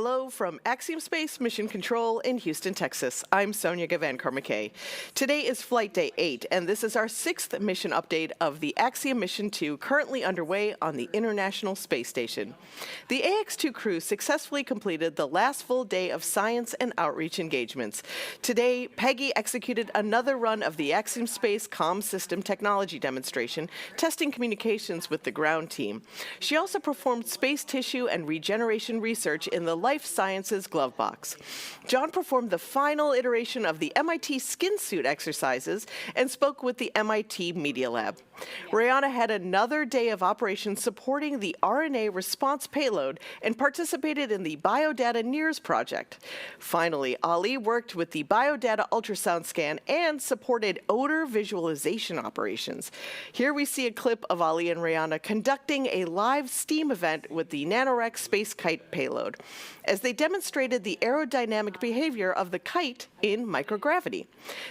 Hello from Axiom Space Mission Control in Houston, Texas. I'm Sonia Gavankar-McKay. Today is Flight Day 8, and this is our 6th mission update of the Axiom Mission 2 currently underway on the International Space Station. The AX-2 crew successfully completed the last full day of science and outreach engagements. Today, Peggy executed another run of the Axiom Space Comm System Technology demonstration, testing communications with the ground team. She also performed space tissue and regeneration research in the Life Sciences glove box. John performed the final iteration of the MIT skin suit exercises and spoke with the MIT Media Lab. Rihanna had another day of operations supporting the RNA response payload and participated in the Biodata NIRS project. Finally, Ali worked with the Biodata ultrasound scan and supported odor visualization operations. Here we see a clip of Ali and Rihanna conducting a live STEAM event with the NanoRex space kite payload, as they demonstrated the aerodynamic behavior of the kite in microgravity.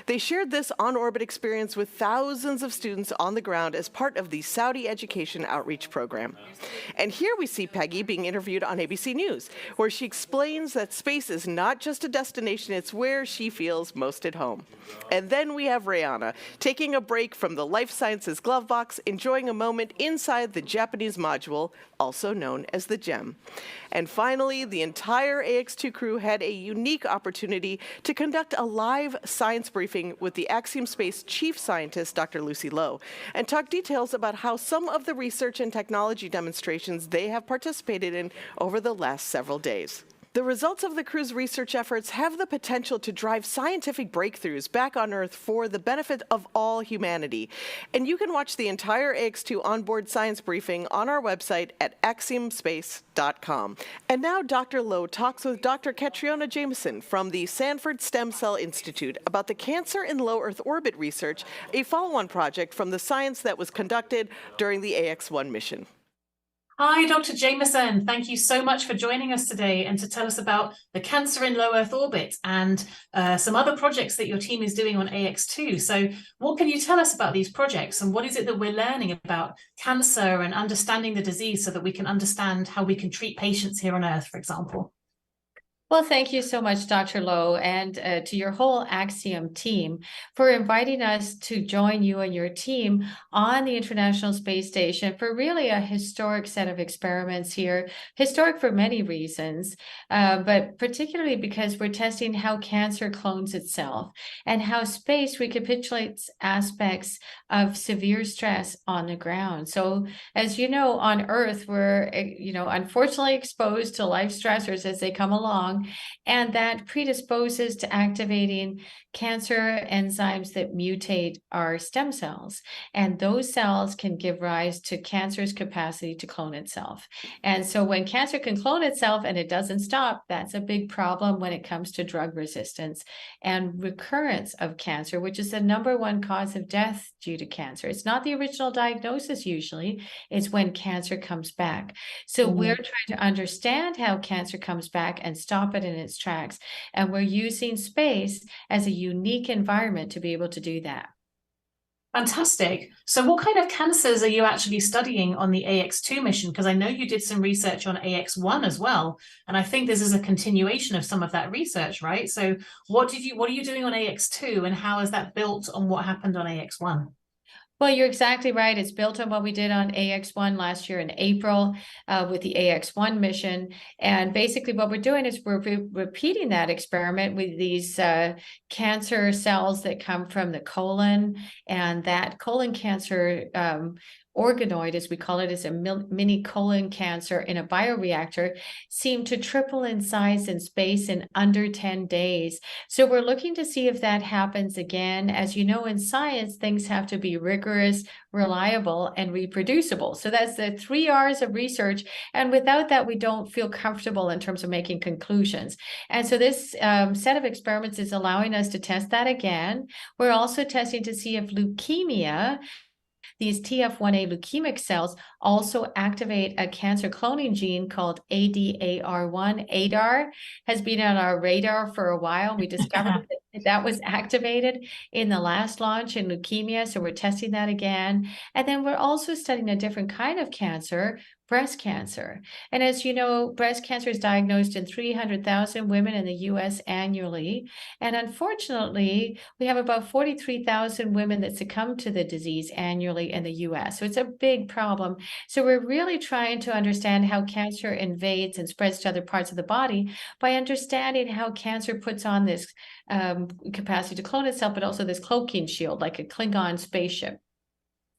They shared this on-orbit experience with thousands of students on the ground as part of the Saudi Education Outreach Program. And here we see Peggy being interviewed on ABC News, where she explains that space is not just a destination, it's where she feels most at home. And then we have Rihanna taking a break from the Life Sciences glove box, enjoying a moment inside the Japanese module, also known as the GEM. And finally, the entire AX-2 crew had a unique opportunity to conduct a live science briefing with the Axiom Space chief scientist, Dr. Lucy Lowe, and talk details about how some of the research and technology demonstrations they have participated in over the last several days. The results of the crew's research efforts have the potential to drive scientific breakthroughs back on Earth for the benefit of all humanity. And you can watch the entire AX-2 onboard science briefing on our website at axiomspace.com. And now Dr. Lowe talks with Dr. Catriona Jameson from the Sanford Stem Cell Institute about the Cancer in Low Earth Orbit research, a follow-on project from the science that was conducted during the AX-1 mission. Hi, Dr. Jameson. Thank you so much for joining us today and to tell us about the cancer in low Earth orbit and some other projects that your team is doing on AX-2. So what can you tell us about these projects, and what is it that we're learning about cancer and understanding the disease so that we can understand how we can treat patients here on Earth, for example? Well, thank you so much, Dr. Lowe, and to your whole Axiom team for inviting us to join you and your team on the International Space Station for really a historic set of experiments here. Historic for many reasons, but particularly because we're testing how cancer clones itself and how space recapitulates aspects of severe stress on the ground. So, as you know, on Earth, we're, unfortunately exposed to life stressors as they come along. And that predisposes to activating cancer enzymes that mutate our stem cells. And those cells can give rise to cancer's capacity to clone itself. And so when cancer can clone itself and it doesn't stop, that's a big problem when it comes to drug resistance and recurrence of cancer, which is the #1 cause of death due to cancer. It's not the original diagnosis usually, it's when cancer comes back. So we're trying to understand how cancer comes back and stop it in its tracks. And we're using space as a unique environment to be able to do that. Fantastic. So what kind of cancers are you actually studying on the AX-2 mission? Because I know you did some research on AX-1 as well. And I think this is a continuation of some of that research, right? So what are you doing on AX-2, and how is that built on what happened on AX-1? Well, you're exactly right. It's built on what we did on AX-1 last year in April with the AX-1 mission. And basically what we're doing is we're repeating that experiment with these cancer cells that come from the colon. And that colon cancer organoid, as we call it, is a mini colon cancer in a bioreactor, seemed to triple in size in space in under 10 days. So we're looking to see if that happens again. As you know, in science, things have to be rigorous, reliable, and reproducible. So that's the 3 R's of research. And without that, we don't feel comfortable in terms of making conclusions. And so this set of experiments is allowing us to test that again. We're also testing to see if leukemia, these TF1A leukemic cells, also activate a cancer cloning gene called ADAR1. ADAR has been on our radar for a while. We discovered that was activated in the last launch in leukemia, so we're testing that again. And then we're also studying a different kind of cancer, breast cancer. And as you know, breast cancer is diagnosed in 300,000 women in the US annually. And unfortunately, we have about 43,000 women that succumb to the disease annually in the US. So it's a big problem. So we're really trying to understand how cancer invades and spreads to other parts of the body by understanding how cancer puts on this capacity to clone itself, but also this cloaking shield, like a Klingon spaceship.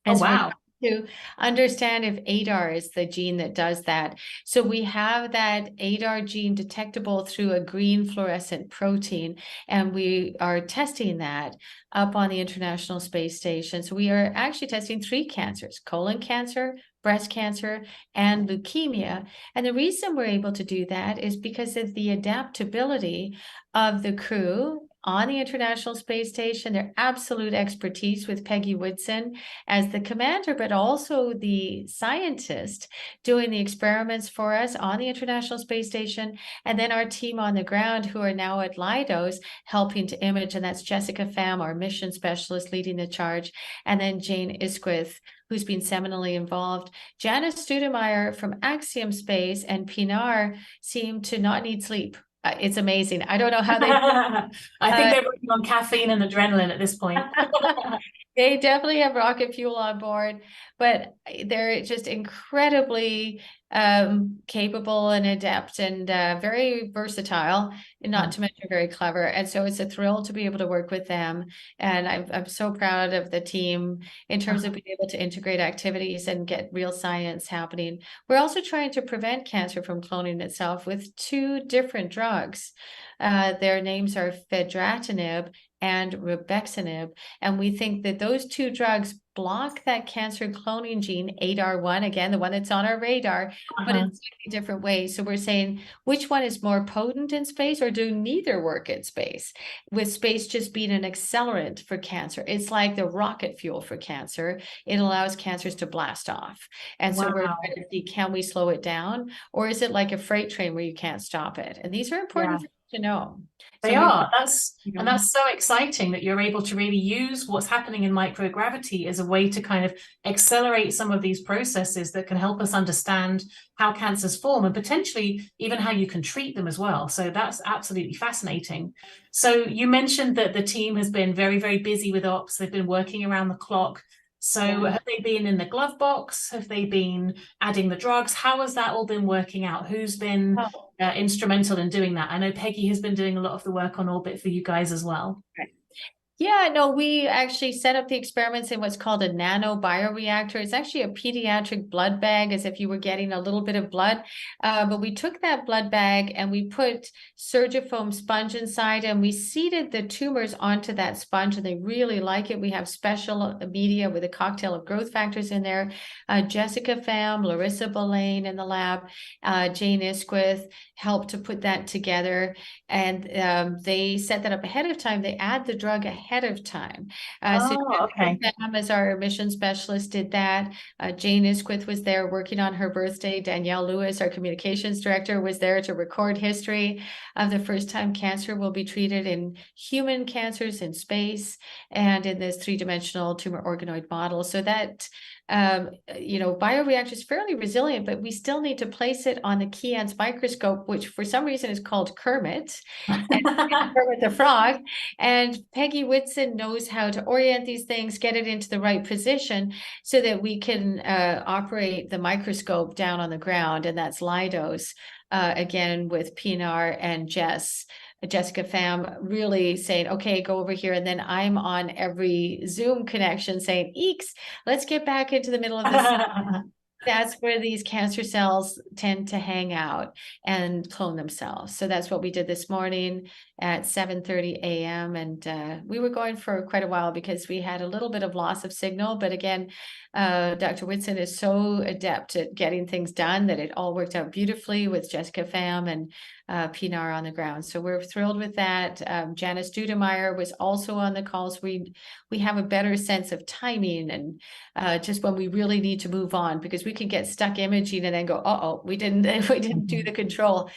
Oh, And so we're wow. to understand if ADAR is the gene that does that. So we have that ADAR gene detectable through a green fluorescent protein, and we are testing that up on the International Space Station. So we are actually testing 3 cancers: colon cancer, breast cancer, and leukemia. And the reason we're able to do that is because of the adaptability of the crew on the International Space Station, their absolute expertise with Peggy Woodson as the commander, but also the scientist doing the experiments for us on the International Space Station, and then our team on the ground who are now at Leidos helping to image, and that's Jessica Pham, our mission specialist, leading the charge, and then Jane Isquith, who's been seminally involved. Janice Studemeyer from Axiom Space and Pinar seem to not need sleep. It's amazing. I don't know how they I think they're working on caffeine and adrenaline at this point. They definitely have rocket fuel on board, but they're just incredibly capable and adept and very versatile, and not to mention very clever. And so it's a thrill to be able to work with them. And I'm so proud of the team in terms of being able to integrate activities and get real science happening. We're also trying to prevent cancer from cloning itself with 2 different drugs. Their names are fedratinib and rubexinib. And we think that those 2 drugs block that cancer cloning gene, ADAR1, again, the one that's on our radar, but in slightly different ways. So we're saying, which one is more potent in space, or do neither work in space? With space just being an accelerant for cancer. It's like the rocket fuel for cancer. It allows cancers to blast off. And so we're trying to see, can we slow it down? Or is it like a freight train where you can't stop it? And these are important things to know. They So are. That's so exciting that you're able to really use what's happening in microgravity as a way to kind of accelerate some of these processes that can help us understand how cancers form and potentially even how you can treat them as well. So that's absolutely fascinating. So you mentioned that the team has been very, very busy with ops. They've been working around the clock. So have they been in the glove box? Have they been adding the drugs? How has that all been working out? Who's been instrumental in doing that? I know Peggy has been doing a lot of the work on orbit for you guys as well. Yeah, no, we actually set up the experiments in what's called a nano bioreactor. It's actually a pediatric blood bag, as if you were getting a little bit of blood. But we took that blood bag and we put Surgifoam sponge inside, and we seeded the tumors onto that sponge, and they really like it. We have special media with a cocktail of growth factors in there. Jessica Pham, Larissa Belaine in the lab, Jane Isquith helped to put that together. And they set that up ahead of time. They add the drug ahead of time. So Pham, as our mission specialist, did that. Jane Isquith was there working on her birthday. Danielle Lewis, our communications director, was there to record history of the first time cancer will be treated in human cancers in space and in this 3-dimensional tumor organoid model. So that bioreactor is fairly resilient, but we still need to place it on the Keans microscope, which for some reason is called Kermit, and Kermit the Frog. And Peggy Whitson knows how to orient these things, get it into the right position so that we can operate the microscope down on the ground. And that's Leidos, again, with Pinar and Jessica Pham really saying, okay, go over here. And then I'm on every Zoom connection saying, eeks, let's get back into the middle of this. That's where these cancer cells tend to hang out and clone themselves. So that's what we did this morning at 7:30 a.m. And we were going for quite a while because we had a little bit of loss of signal. But again, Dr. Whitson is so adept at getting things done that it all worked out beautifully with Jessica Pham and Pinar on the ground. So we're thrilled with that. Janice Studemeyer was also on the calls. We have a better sense of timing and just when we really need to move on, because we can get stuck imaging and then go, we didn't do the control.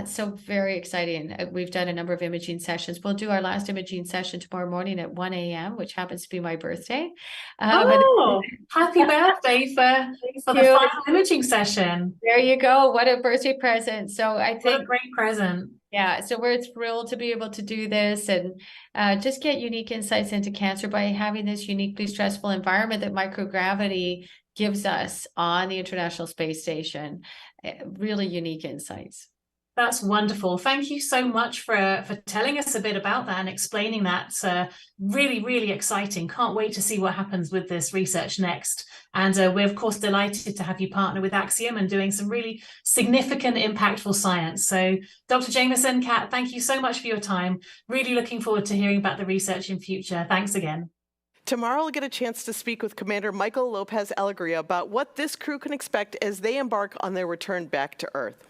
So very exciting. We've done a number of imaging sessions. We'll do our last imaging session tomorrow morning at 1 a.m., which happens to be my birthday. Oh, happy birthday for the you. final imaging session. There you go. What a birthday present. So I What a think, great present. yeah, so we're thrilled to be able to do this and just get unique insights into cancer by having this uniquely stressful environment that microgravity gives us on the International Space Station. Really unique insights. That's wonderful. Thank you so much for telling us a bit about that and explaining that. Really, really exciting. Can't wait to see what happens with this research next. And we're, of course, delighted to have you partner with Axiom and doing some really significant, impactful science. So, Dr. Jameson, Kat, thank you so much for your time. Really looking forward to hearing about the research in future. Thanks again. Tomorrow I'll get a chance to speak with Commander Michael Lopez Alegria about what this crew can expect as they embark on their return back to Earth.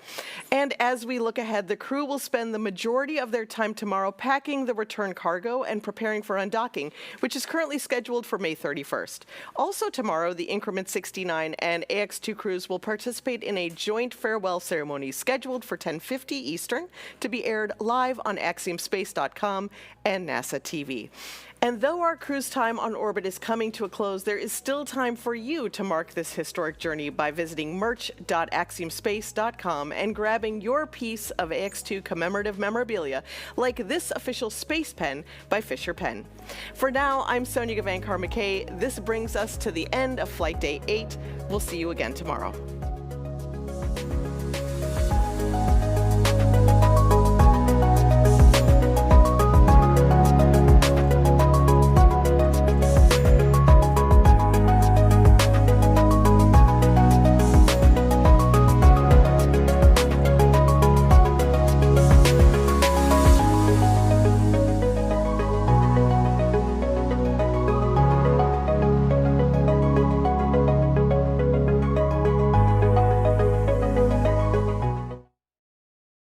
And as we look ahead, the crew will spend the majority of their time tomorrow packing the return cargo and preparing for undocking, which is currently scheduled for May 31st. Also tomorrow, the Increment 69 and AX-2 crews will participate in a joint farewell ceremony scheduled for 10:50 Eastern to be aired live on axiomspace.com and NASA TV. And though our cruise time on orbit is coming to a close, there is still time for you to mark this historic journey by visiting merch.axiomspace.com and grabbing your piece of AX-2 commemorative memorabilia, like this official space pen by Fisher Pen. For now, I'm Sonia Gavankar-McKay. This brings us to the end of Flight Day 8. We'll see you again tomorrow.